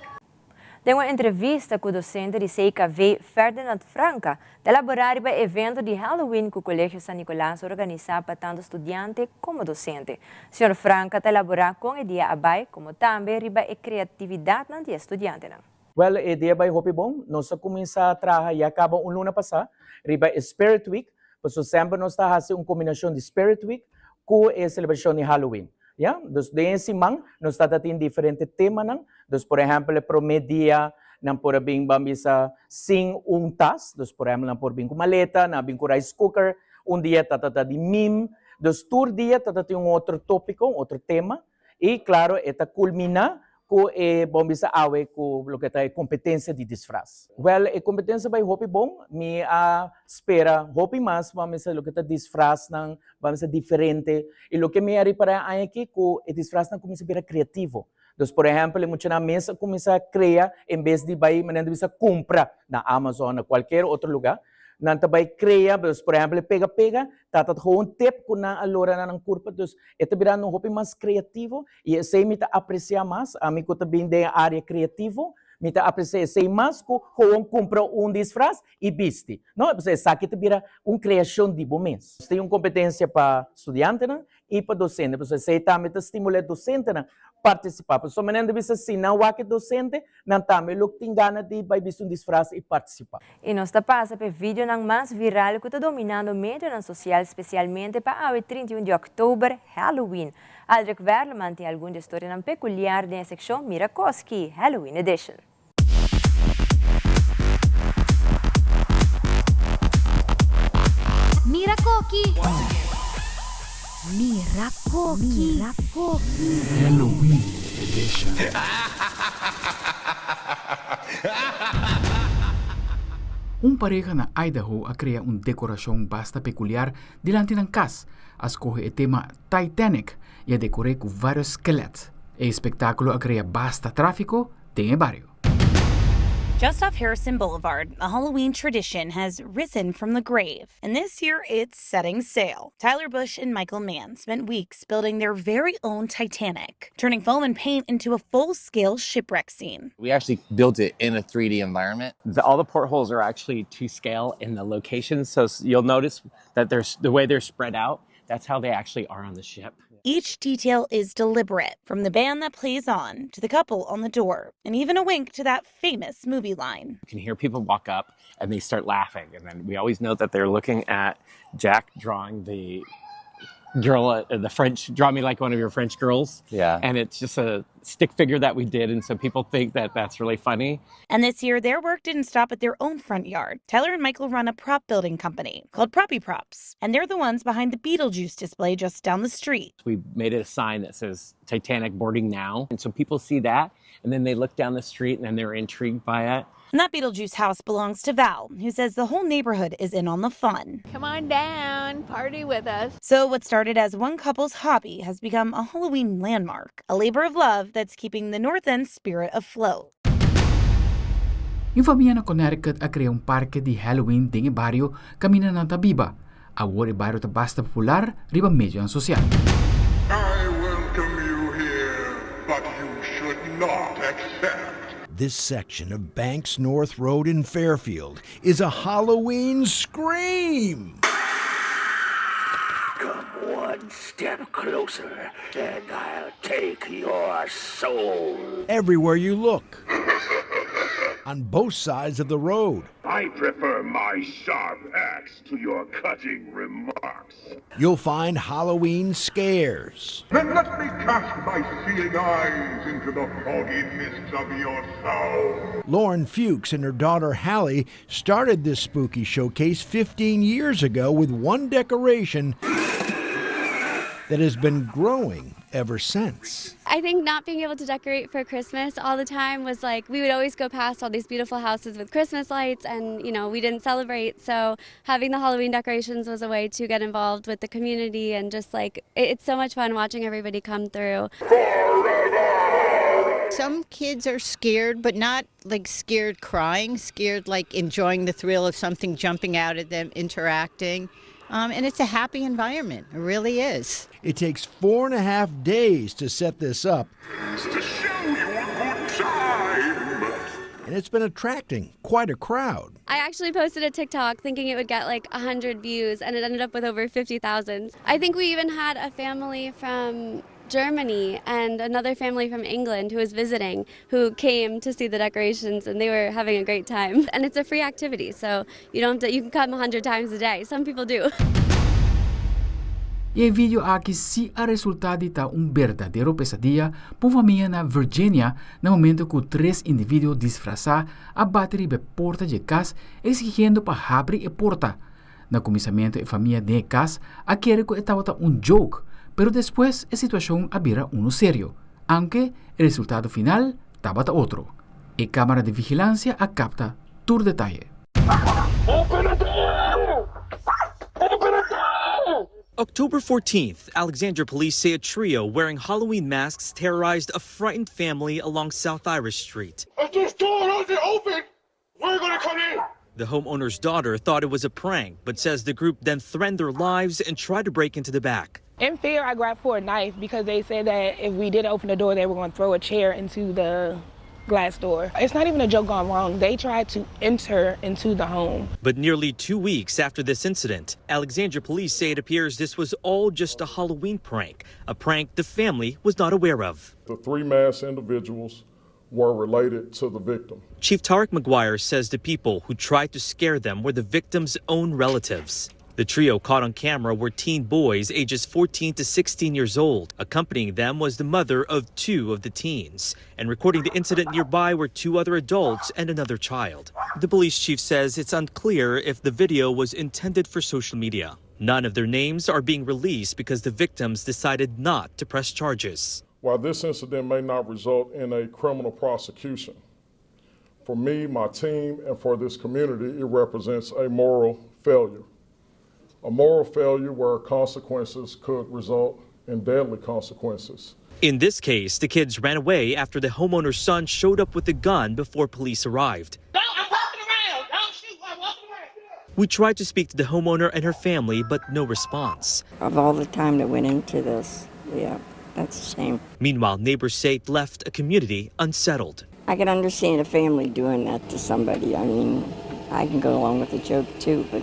Speaker 1: Em uma entrevista com o docente de CIKV, Ferdinand Franca, de elaborar o evento de Halloween que o Colégio San Nicolás organiza para tanto estudante como docente. O Sr. Franca está elaborar com a ideia abai, como também riba a criatividade de estudante.
Speaker 2: Well, a ideia vai hopi bom. Nós começamos a trabalhar e acaba luna passada, riba Spirit Week, pois sempre nós está fazendo uma combinação de Spirit Week com a celebração de Halloween. Yeah? Dus de semana nós está tendo diferentes temas. Dus, por exemplo, o primeiro dia não por bem bisa sing tas. Dus, por exemplo, não por bem com maleta, não bem com rice cooker. Dia está de meme. Dus, todo dia está tendo outro tópico, outro tema. E, claro, está culmina com bom bisa awe com o que é competência de disfraz. Well, a competência vai hopi bom. Me espera hopi mais vamos o que é disfraz não vamos diferente. E o que me ari para aqui com o disfraz não começa a ser criativo. Então, por exemplo, muitas na mesa começa a criar em vez de vai mandando bisa compra na Amazon ou qualquer outro lugar. Nanta vai criar, por exemplo, pega, tata com tip com na alora na curva, então esta vira um hobby mais criativo e sei me apreciar mais, a mim que também de área criativo, me apreciar sei mais com compra disfraz e viste, não? Você sabe que vira criação de momentos. Tem competência para estudante e para docente, você sei também estimular docente participar. Pessoal, mas não bisa se não há que docente, não também look tem gana de vai visto disfraz e participar.
Speaker 1: E nós está passa para vídeo nang mais viral que está dominando o meio social, especialmente para o 31 de outubro, Halloween. Aldrich Verleman tem alguma história peculiar na seção Mirakoski Halloween Edition.
Speaker 4: Mirakoki. Mirakoki.
Speaker 9: Halloween Edition.
Speaker 6: Pareja na Idaho a criar decoração basta peculiar delante ng casa. Escolhe o tema Titanic e a decorei com vários esqueletos. O espetáculo a criar basta tráfico tem barrio.
Speaker 7: Just off Harrison Boulevard, a Halloween tradition has risen from the grave, and this year it's setting sail. Tyler Bush and Michael Mann spent weeks building their very own Titanic, turning foam and paint into a full-scale shipwreck scene.
Speaker 8: We actually built it in a 3D environment. All the portholes are actually to scale in the locations, so you'll notice that the way they're spread out, that's how they actually are on the ship.
Speaker 7: Each detail is deliberate, from the band that plays on, to the couple on the door, and even a wink to that famous movie line.
Speaker 8: You can hear people walk up and they start laughing, and then we always know that they're looking at Jack drawing the girl, the French, draw me like one of your French girls. Yeah. And it's just a stick figure that we did, and so people think that that's really funny.
Speaker 7: And this year, their work didn't stop at their own front yard. Tyler and Michael run a prop building company called Proppy Props, and they're the ones behind the Beetlejuice display just down the street.
Speaker 8: We made it a sign that says Titanic boarding now, and so people see that, and then they look down the street, and then they're intrigued by it.
Speaker 7: And that Beetlejuice house belongs to Val, who says the whole neighborhood is in on the fun.
Speaker 26: Come on down, party with us.
Speaker 7: So what started as one couple's hobby has become a Halloween landmark, a labor of love that's keeping the North End spirit afloat.
Speaker 6: Yung familia na Connecticut a crear parque de Halloween din barrio Camina ng Tabiba. Award barrio ta basta popular riba medyo ang social.
Speaker 27: I welcome you here, but you should not accept.
Speaker 28: This section of Banks North Road in Fairfield is a Halloween scream.
Speaker 29: Come one step closer, and I'll take your soul.
Speaker 28: Everywhere you look. on both sides of the road.
Speaker 29: I prefer my sharp axe to your cutting remarks.
Speaker 28: You'll find Halloween scares.
Speaker 27: Then let me cast my seeing eyes into the foggy mists of your soul.
Speaker 28: Lauren Fuchs and her daughter Hallie started this spooky showcase 15 years ago with one decoration that has been growing ever since.
Speaker 3: I think not being able to decorate for Christmas all the time was like, we would always go past all these beautiful houses with Christmas lights and, you know, we didn't celebrate. So having the Halloween decorations was a way to get involved with the community and just like, it's so much fun watching everybody come through.
Speaker 5: Some kids are scared, but not like scared crying, scared like enjoying the thrill of something jumping out at them, interacting. And it's a happy environment. It really is.
Speaker 28: It takes 4.5 days to set this up.
Speaker 27: It's to show you a good time.
Speaker 28: And it's been attracting quite a crowd.
Speaker 3: I actually posted a TikTok thinking it would get like 100 views and it ended up with over 50,000. I think we even had a family from Germany and another family from England who was visiting who came to see the decorations and they were having a great time. And it's a free activity, so you can come 100 times a day. Some people do.
Speaker 6: E ang video aqui si a resultado ta verdadeiro pesadilla por família na Virginia na momento que 3 indivíduos disfrazados abatem a porta de casa exigindo para abrir a porta. No começamento a família de casa a querer que estava joke, pero después la situación había uno serio, aunque el resultado final estaba otro. La cámara de vigilancia capta todo detalle.
Speaker 10: October 14th, Alexandria police say a trio wearing Halloween masks terrorized a frightened family along South Irish Street.
Speaker 27: If this door doesn't open, we're gonna come in.
Speaker 10: The homeowner's daughter thought it was a prank, but says the group then threatened their lives and tried to break into the back.
Speaker 11: In fear, I grabbed for a knife because they said that if we didn't open the door, they were going to throw a chair into the glass door. It's not even a joke gone wrong. They tried to enter into the home.
Speaker 10: But nearly 2 weeks after this incident, Alexandria police say it appears this was all just a Halloween prank, a prank the family was not aware of.
Speaker 12: The 3 masked individuals were related to the victim.
Speaker 10: Chief Tarek McGuire says the people who tried to scare them were the victim's own relatives. The trio caught on camera were teen boys ages 14 to 16 years old. Accompanying them was the mother of 2 of the teens. And recording the incident nearby were 2 other adults and another child. The police chief says it's unclear if the video was intended for social media. None of their names are being released because the victims decided not to press charges.
Speaker 12: While this incident may not result in a criminal prosecution, for me, my team, and for this community, it represents a moral failure. A moral failure where consequences could result in deadly consequences.
Speaker 10: In this case, the kids ran away after the homeowner's son showed up with a gun before police arrived.
Speaker 27: I'm walking around. Don't shoot. I'm walking around.
Speaker 10: We tried to speak to the homeowner and her family, but no response.
Speaker 13: Of all the time that went into this, yeah, that's a shame.
Speaker 10: Meanwhile, neighbors say it left a community unsettled.
Speaker 13: I can understand a family doing that to somebody. I mean, I can go along with the joke too, but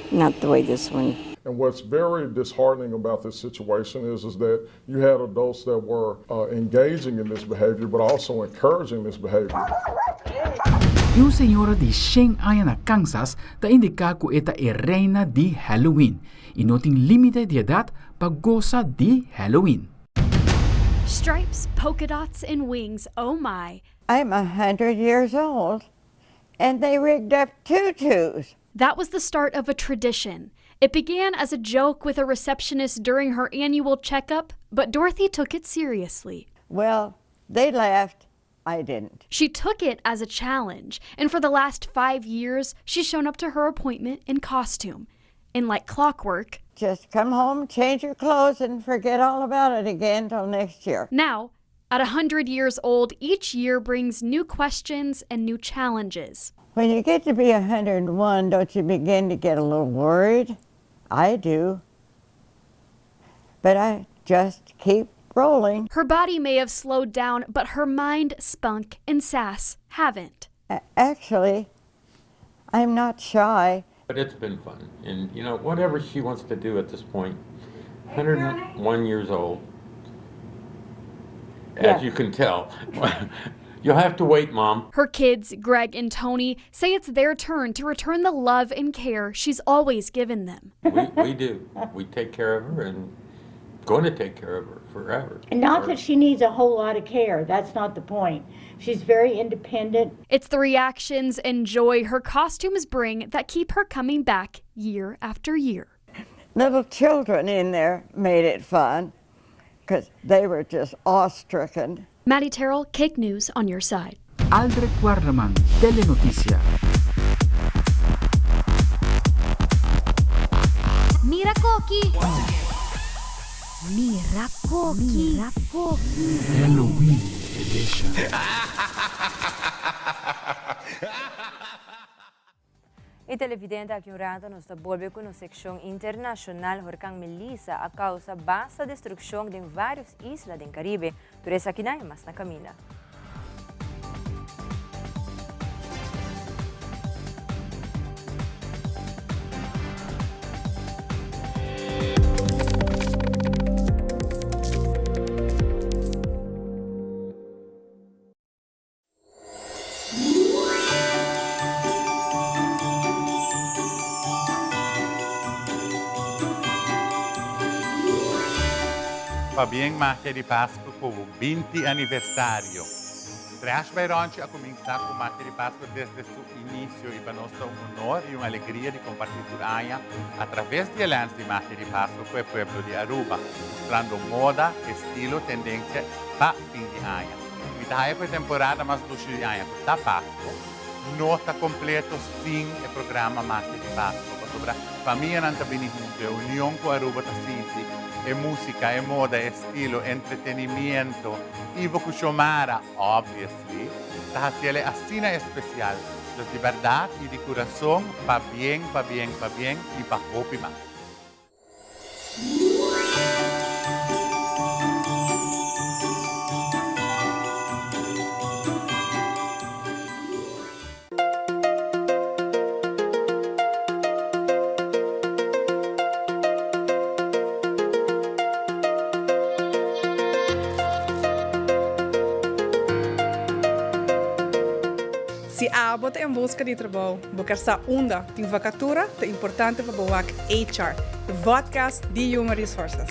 Speaker 13: not the way this one.
Speaker 12: And what's very disheartening about this situation is that you had adults that were engaging in this behavior, but also encouraging this behavior.
Speaker 6: E uma senhora de 100 anos na Kansas está indica que esta é reina de Halloween e não tem limite de idade para gozar de Halloween.
Speaker 14: Stripes, polka dots, and wings, oh my.
Speaker 15: I'm 100 years old, and they rigged up tutus.
Speaker 14: That was the start of a tradition. It began as a joke with a receptionist during her annual checkup, but Dorothy took it seriously.
Speaker 15: Well, they laughed. I didn't.
Speaker 14: She took it as a challenge, and for the last 5 years, she's shown up to her appointment in costume. And like clockwork,
Speaker 15: just come home, change your clothes, and forget all about it again till next year.
Speaker 14: Now, at 100 years old, each year brings new questions and new challenges.
Speaker 15: When you get to be 101, don't you begin to get a little worried? I do. But I just keep rolling.
Speaker 14: Her body may have slowed down, but her mind, spunk, and sass haven't.
Speaker 15: Actually, I'm not shy.
Speaker 16: But it's been fun. And, you know, whatever she wants to do at this point, 101 years old, as you can tell, You'll have to wait, Mom.
Speaker 14: Her kids, Greg and Tony, say it's their turn to return the love and care she's always given them.
Speaker 16: We do. We take care of her and going to take care of her forever.
Speaker 17: And not that she needs a whole lot of care. That's not the point. She's very independent.
Speaker 14: It's the reactions and joy her costumes bring that keep her coming back year after year.
Speaker 15: Little children in there made it fun because they were just awe-stricken.
Speaker 14: Maddie Terrell, Cake News on your side.
Speaker 6: Aldrich Guardaman, Telenoticia.
Speaker 4: Mira Coqui. Mira Coqui. Mira Coqui.
Speaker 6: Halloween edition.
Speaker 1: E televidente aqui um rato nos devolve com a secção internacional Horkang Melissa a causa basta destruição de várias islas do Caribe. Por isso aqui não é mais na caminha.
Speaker 18: Va bien Magia di Pasqua con il 20 anniversario. Trash Baironci ha cominciato con Magia di Pasqua desde su inicio y para nosotros un honor y una alegría de compartir con ella a través de Alliance de Magia di Pasqua con el pueblo de Aruba, mostrando moda, estilo, tendencia para fin de año. Mitad de temporada más luce de año, da Pasqua, no está completo sin el programa Magia di Pasqua, sobre famiglia non viene junto, unión con Aruba Tassinti, e música, e moda, e estilo, entretenimiento, y Bocuchomara, obviously, está haciendo así especial, de verdad y de corazón, pa bien, pa bien, pa bien, y pa hopi más.
Speaker 19: Se abot em busca de trabalho, buscar sa onda de vacatura, é importante para boak HR, de podcast de Human Resources.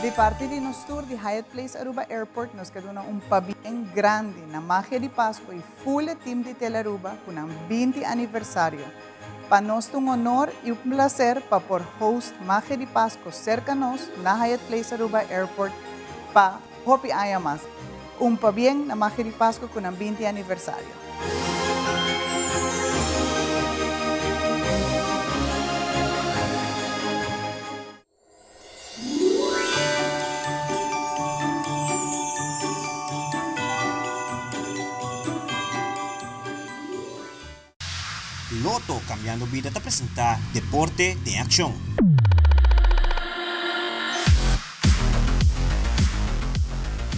Speaker 20: De parte de nosso tour de Hyatt Place Aruba Airport, nos quedou bem grande na Magia de Pascua e full team de Tel Aruba com um 20 aniversário. Para nós é honor e prazer para por host Magia de Pascua cerca de nós na Hyatt Place Aruba Airport para hopi haya mais. Bem na Magia de Pascua com 20 aniversário.
Speaker 21: Loto Cambiando Vida te presenta Deporte de Acción.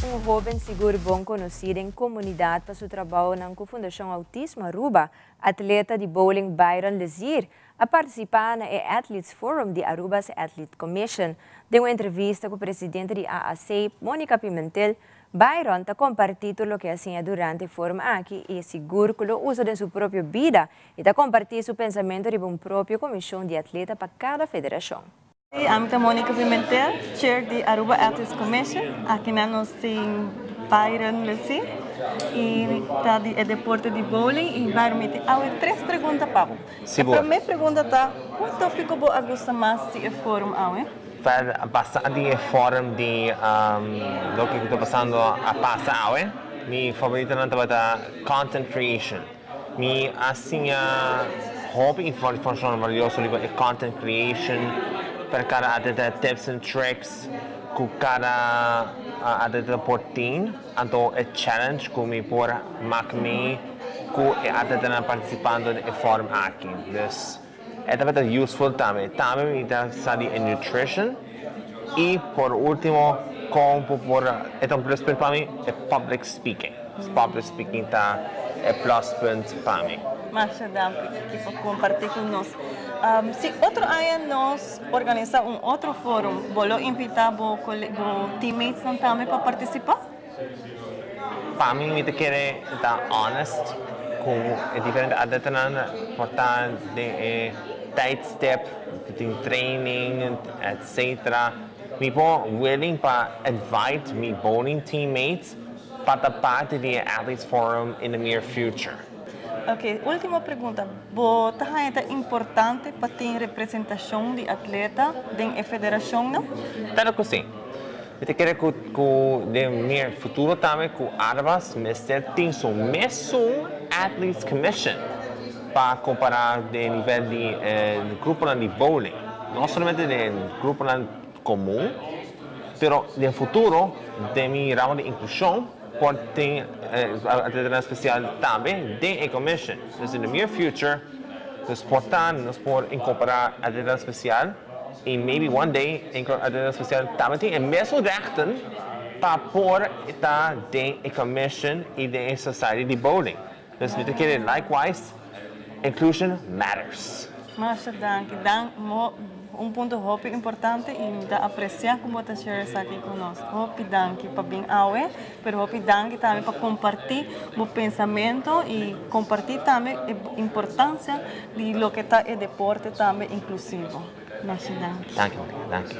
Speaker 1: Um jovem seguro bom conhecido em comunidade para seu trabalho na Fundação Autismo Aruba, atleta de bowling Byron Lazir, a participar na Athletes Forum de Aruba's Athlete Commission. De uma entrevista com o presidente de AAC, Mônica Pimentel, Byron está compartindo o que hacía durante o fórum aqui e seguro que lo usa de sua própria vida e está compartindo seu pensamento de uma própria comissão de atleta para cada federação.
Speaker 22: I'm Mônica Pimentel, chair de Aruba Athletes Commission. Aqui nós temos Byron Lazir e está de deporte de bowling e Byron me tem três perguntas para você. A primeira pergunta está, qual tópico você gosta mais de fórum hoje?
Speaker 23: Per passare di forum di lo che sto passando a passare mi favorita tanto content creation mi assegna hobby informazione valiosa di content creation per cada atleta tips and tricks cu cada atleta portin anto e challenge come por macmi cu atleta participando e forum aqui dus é também useful também me interessa em nutrition e por último kung por itong plus point para mí es public speaking. Public speaking ta plus point para mí.
Speaker 22: Muchas gracias por compartir con nosotros. Si otro año nos organiza un otro foro, ¿vos invitamos a teammates también para participar?
Speaker 23: Para mí, me quiere estar honest con diferentes adetanan, portar de tight-step, de training, etc. Me pongo willing para invite me bowling teammates para parte de Athletes Forum in the near future.
Speaker 22: Ok, última pergunta. Você acha importante para ter representação de atleta dentro da federação, não?
Speaker 23: Claro que sim. Eu quero que de meu futuro também com Arbas, mas tem só mesmo Athletes Commission para comparar de nível de grupo de bowling, não somente de grupo comum, mas no futuro de mi round de inclusão pode ter atleta especial também de a commission. Então, no near future, nós podemos incorporar atleta especial e maybe one day atleta especial também tem o mesmo rechten para pôr estar de a commission e de a society de bowling. Então, we quero likewise, inclusion matters.
Speaker 22: Muchas gracias. Ponto muito importante e da apreciar como você está aqui conosco. Hope danke para bem awe, pero hope danke também para compartilhar o pensamento e compartilhar também a importância de lo que está o deporte também inclusivo. Muchas gracias.
Speaker 23: Danke.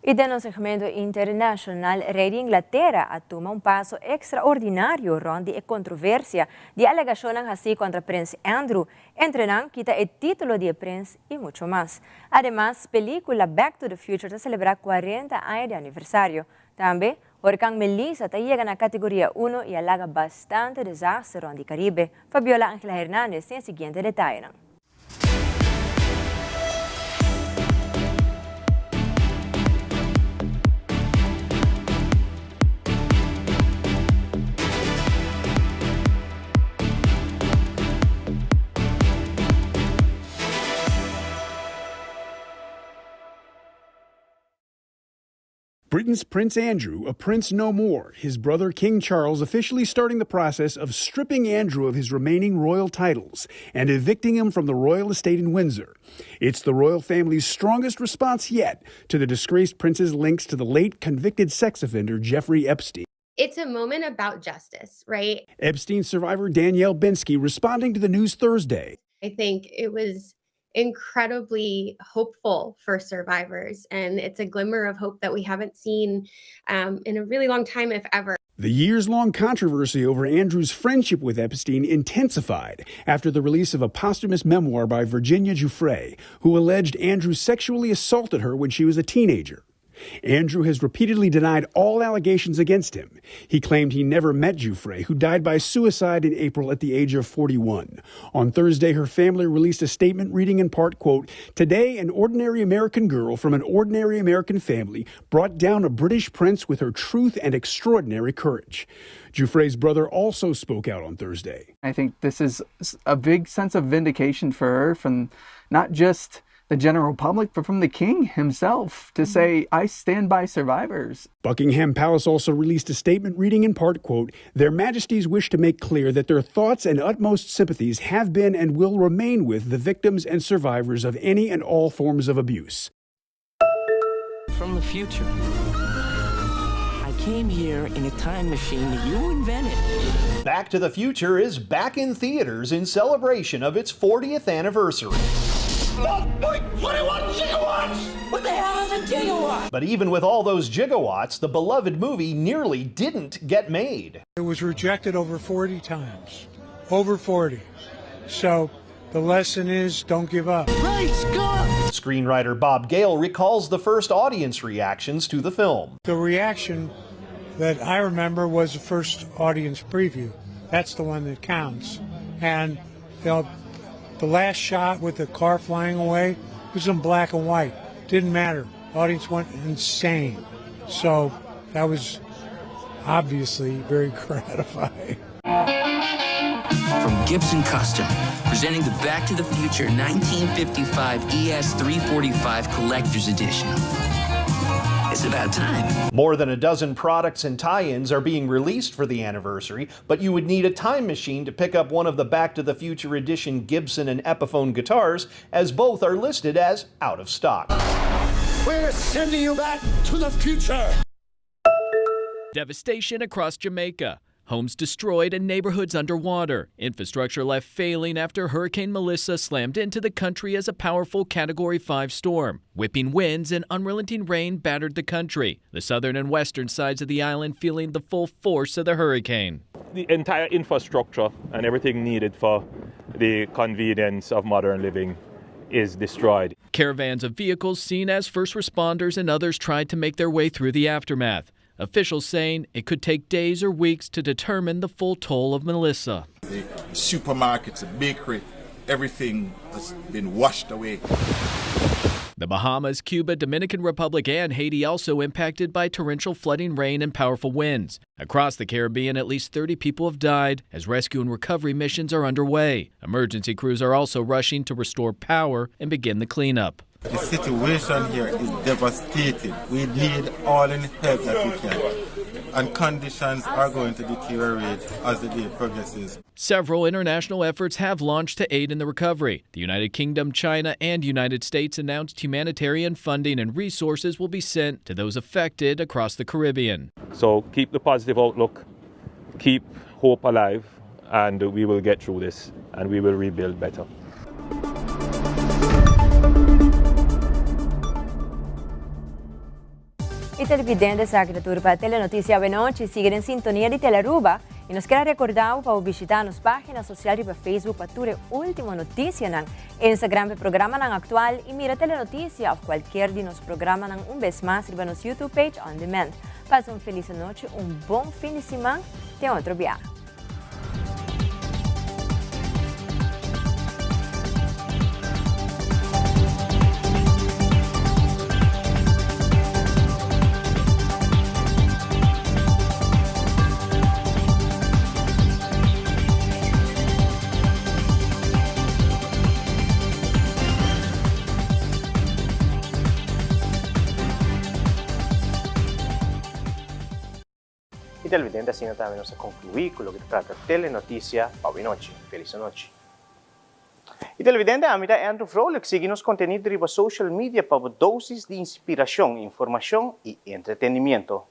Speaker 1: E no segmento internacional, Rei de Inglaterra toma um passo extraordinário onde a controvérsia de alegações assim contra Prince Andrew, entrenando quita o título de Prince e muito mais. Además, película Back to the Future está celebrar 40 anos de aniversário. Também, Huracán Melissa está chegando na categoria 1 e alaga bastante desastre no Caribe. Fabiola Ángela Hernández tem o seguinte detalhe.
Speaker 2: Britain's Prince Andrew, a prince no more, his brother King Charles officially starting the process of stripping Andrew of his remaining royal titles and evicting him from the royal estate in Windsor. It's the royal family's strongest response yet to the disgraced prince's links to the late convicted sex offender Jeffrey Epstein.
Speaker 5: It's a moment about justice, right?
Speaker 2: Epstein survivor Danielle Binsky responding to the news Thursday.
Speaker 5: I think it was incredibly hopeful for survivors, and it's a glimmer of hope that we haven't seen in a really long time, if ever.
Speaker 2: The years-long controversy over Andrew's friendship with Epstein intensified after the release of a posthumous memoir by Virginia Giuffre, who alleged Andrew sexually assaulted her when she was a teenager. Andrew has repeatedly denied all allegations against him. He claimed he never met Giuffre, who died by suicide in April at the age of 41. On Thursday, her family released a statement reading in part, quote, "Today, an ordinary American girl from an ordinary American family brought down a British prince with her truth and extraordinary courage." Giuffre's brother also spoke out on Thursday.
Speaker 7: I think this is a big sense of vindication for her from not just the general public, but from the king himself to say, I stand by survivors.
Speaker 2: Buckingham Palace also released a statement reading in part, quote, "Their Majesties wish to make clear that their thoughts and utmost sympathies have been and will remain with the victims and survivors of any and all forms of abuse."
Speaker 8: From the future. I came here in a time machine that you invented.
Speaker 9: Back to the Future is back in theaters in celebration of its 40th anniversary.
Speaker 8: 21 gigawatts! What the hell is a gigawatt?
Speaker 9: But even with all those gigawatts, the beloved movie nearly didn't get made.
Speaker 24: It was rejected over 40 times. Over 40. So the lesson is don't give up.
Speaker 8: Great Scott!
Speaker 9: Screenwriter Bob Gale recalls the first audience reactions to the film.
Speaker 24: The reaction that I remember was the first audience preview. That's the one that counts. And the last shot with the car flying away was in black and white. Didn't matter. Audience went insane. So that was obviously very gratifying.
Speaker 8: From Gibson Custom, presenting the Back to the Future 1955 ES345 Collector's Edition.
Speaker 3: It's about time.
Speaker 9: More than a dozen products and tie-ins are being released for the anniversary, but you would need a time machine to pick up one of the Back to the Future edition Gibson and Epiphone guitars, as both are listed as out of stock.
Speaker 3: We're sending you back to the future.
Speaker 10: Devastation across Jamaica. Homes destroyed and neighborhoods underwater. Infrastructure left failing after Hurricane Melissa slammed into the country as a powerful Category 5 storm. Whipping winds and unrelenting rain battered the country. The southern and western sides of the island feeling the full force of the hurricane.
Speaker 11: The entire infrastructure and everything needed for the convenience of modern living is destroyed.
Speaker 10: Caravans of vehicles seen as first responders and others tried to make their way through the aftermath. Officials saying it could take days or weeks to determine the full toll of Melissa.
Speaker 13: The supermarkets, the bakery, everything has been washed away.
Speaker 10: The Bahamas, Cuba, Dominican Republic, and Haiti also impacted by torrential flooding rain and powerful winds. Across the Caribbean, at least 30 people have died as rescue and recovery missions are underway. Emergency crews are also rushing to restore power and begin the cleanup.
Speaker 13: The situation here is devastating. We need all the help that we can. And conditions are going to deteriorate as the day progresses.
Speaker 10: Several international efforts have launched to aid in the recovery. The United Kingdom, China, and United States announced humanitarian funding and resources will be sent to those affected across the Caribbean.
Speaker 11: So keep the positive outlook, keep hope alive, and we will get through this and we will rebuild better.
Speaker 1: I televidentes sa Agricultura para Telenoticia Benoche siguen en sintonía de Telearuba y nos queda recordar para visitar nos páginas sociais para Facebook para ture última notícia ng Instagram para programa ng actual e mira Telenoticia ou qualquer de nos programa ng vez mais riba nos YouTube page on demand. Passa feliz noite, bom fim de semana, até outro viagem.
Speaker 25: Televidente, así no también nos concluí con lo que trata Telenoticia Pavinochi. Feliz noche. Y televidente, a mitad Andrew Vrolijk, síguenos contenido de social media para dosis de inspiración, información y entretenimiento.